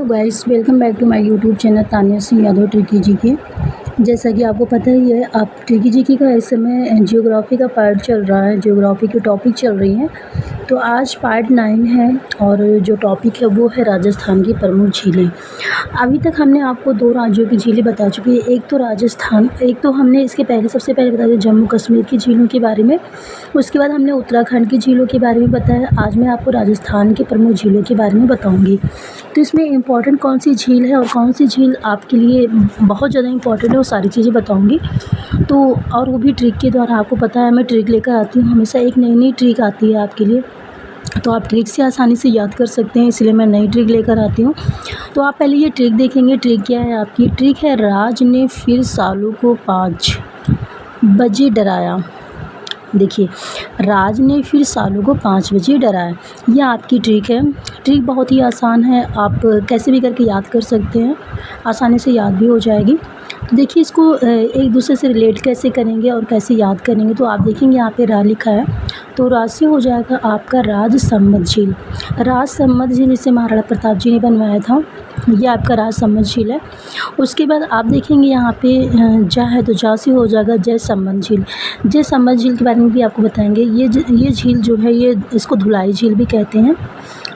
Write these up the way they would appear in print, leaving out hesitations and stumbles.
Hello guys, welcome back to my YouTube channel Tania Singh Yadav tricky ji के। जैसा कि आपको पता ही है, आप ट्रिकी जी की का इस समय जियोग्राफी का पार्ट चल रहा है, जियोग्राफी की टॉपिक चल रही है। तो आज पार्ट 9 है और जो टॉपिक है वो है राजस्थान की प्रमुख झीलें। अभी तक हमने आपको 2 राज्यों की झीलें बता चुकी है, एक तो राजस्थान, एक तो हमने इसके पहले सबसे पहले बता दिया जम्मू कश्मीर की झीलों के बारे में। उसके बाद हमने उत्तराखंड की झीलों के बारे में बताया। आज मैं आपको राजस्थान की प्रमुख झीलों के बारे में बताऊँगी। तो इसमें इम्पॉर्टेंट कौन सी झील है और कौन सी झील आपके लिए बहुत ज़्यादा इम्पॉर्टेंट है, वो सारी चीज़ें बताऊंगी। तो और वो भी ट्रिक के द्वारा। आपको पता है मैं ट्रिक लेकर आती हूँ, हमेशा एक नई नई ट्रिक आती है आपके लिए, तो आप ट्रिक से आसानी से याद कर सकते हैं, इसलिए मैं नई ट्रिक लेकर आती हूँ। तो आप पहले ये ट्रिक देखेंगे। ट्रिक क्या है आपकी? ट्रिक है राज ने फिर सालू को 5 बजे डराया। देखिए, राज ने फिर सालू को 5 बजे डराया, यह आपकी ट्रिक है। ट्रिक बहुत ही आसान है, आप कैसे भी करके याद कर सकते हैं, आसानी से याद भी हो जाएगी। तो देखिए, इसको एक दूसरे से रिलेट कैसे करेंगे और कैसे याद करेंगे। तो आप देखेंगे यहाँ पे रा लिखा है, तो रा से हो जाएगा आपका राज सम्मत झील। राज सम्मत झील इसे महाराणा प्रताप जी ने बनवाया था, ये आपका राज सम्मत झील है। उसके बाद आप देखेंगे यहाँ पे जा है, तो जा से हो जाएगा जय सम्मत झील। जय सम्मत झील के बारे में भी आपको बताएंगे। ये झील जो है, ये इसको धुलाई झील भी कहते हैं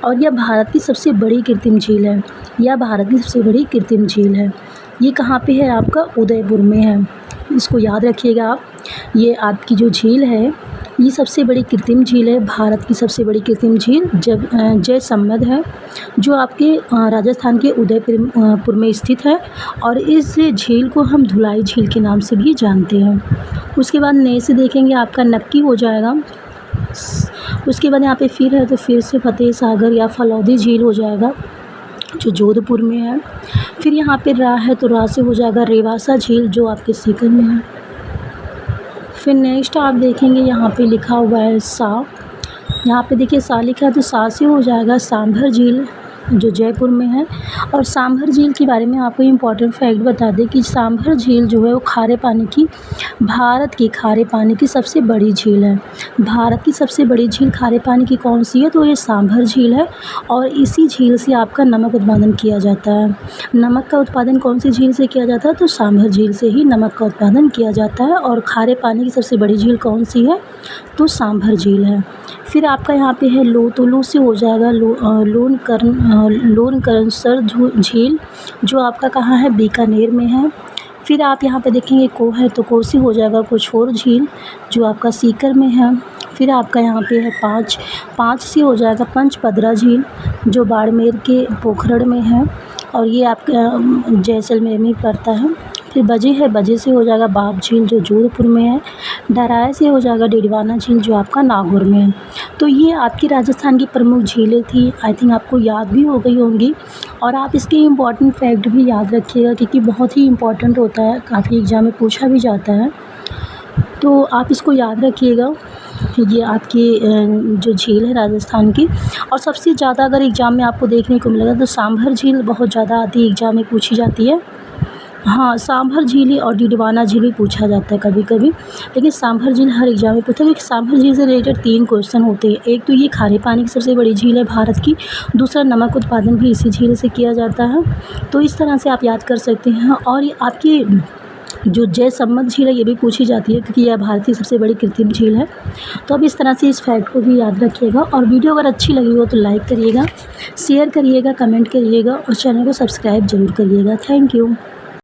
और यह भारत की सबसे बड़ी कृत्रिम झील है। यह भारत की सबसे बड़ी कृत्रिम झील है। ये कहाँ पे है? आपका उदयपुर में है, इसको याद रखिएगा आप। ये आपकी जो झील है, ये सबसे बड़ी कृत्रिम झील है, भारत की सबसे बड़ी कृत्रिम झील जब जय सम्मत है, जो आपके राजस्थान के उदयपुर में स्थित है। और इस झील को हम धुलाई झील के नाम से भी जानते हैं। उसके बाद नए से देखेंगे, आपका नक्की हो जाएगा। उसके बाद यहाँ पे फिर है, तो फिर से फतेह सागर या फलौदी झील हो जाएगा, जो जोधपुर में है। फिर यहाँ पे रा है, तो रा से हो जाएगा रेवासा झील, जो आपके सीकर में है। फिर नेक्स्ट आप देखेंगे यहाँ पे लिखा हुआ है सा। यहाँ पे देखिए सा लिखा है, तो सा से हो जाएगा सांभर झील, जो जयपुर में है। और सांभर झील के बारे में आपको इम्पॉर्टेंट फैक्ट बता दें कि सांभर झील जो है वो खारे पानी की, भारत की खारे पानी की सबसे बड़ी झील है। भारत की सबसे बड़ी झील खारे पानी की कौन सी है? तो ये सांभर झील है। और इसी झील से आपका नमक उत्पादन किया जाता है। नमक का उत्पादन कौन सी झील से किया जाता है? तो सांभर झील से ही नमक का उत्पादन किया जाता है। और खारे पानी की सबसे बड़ी झील कौन सी है? तो सांभर झील है। फिर आपका यहाँ पे है लो, तो लो से हो जाएगा लोनकरनसर झील, जो आपका कहाँ है? बीकानेर में है। फिर आप यहाँ पे देखेंगे को है, तो को से हो जाएगा कोछोर झील, जो आपका सीकर में है। फिर आपका यहाँ पे है 5 से हो जाएगा पंचपदरा झील, जो बाड़मेर के पोखरण में है और ये आपका जैसलमेर में पड़ता है। फिर बजे है, बजे से हो जाएगा बाप झील, जो जोधपुर में है। डराया से हो जाएगा डिडवाना झील, जो आपका नागौर में है। तो ये आपकी राजस्थान की प्रमुख झीलें थी। आई थिंक आपको याद भी हो गई होंगी और आप इसके इम्पॉर्टेंट फैक्ट भी याद रखिएगा, क्योंकि बहुत ही इम्पॉर्टेंट होता है, काफ़ी एग्जाम में पूछा भी जाता है। तो आप इसको याद रखिएगा। ये आपकी जो झील है राजस्थान की। और सबसे ज़्यादा अगर एग्ज़ाम में आपको देखने को मिलेगा, तो सांभर झील बहुत ज़्यादा आती है, एग्ज़ाम में पूछी जाती है। हाँ, सांभर झील और डिडवाना झील भी पूछा जाता है कभी कभी, लेकिन सांभर झील हर एग्जाम में पूछा है, क्योंकि सांभर झील से रिलेटेड 3 क्वेश्चन होते हैं। एक तो ये खारे पानी की सबसे बड़ी झील है भारत की, दूसरा नमक उत्पादन भी इसी झील से किया जाता है। तो इस तरह से आप याद कर सकते हैं। और ये आपकी जो जय सम्मत झील है, ये भी पूछी जाती है, क्योंकि यह भारत की सबसे बड़ी कृत्रिम झील है। तो अब इस तरह से इस फैक्ट को भी याद रखिएगा। और वीडियो अगर अच्छी लगी हो तो लाइक करिएगा, शेयर करिएगा, कमेंट करिएगा और चैनल को सब्सक्राइब जरूर करिएगा। Thank you.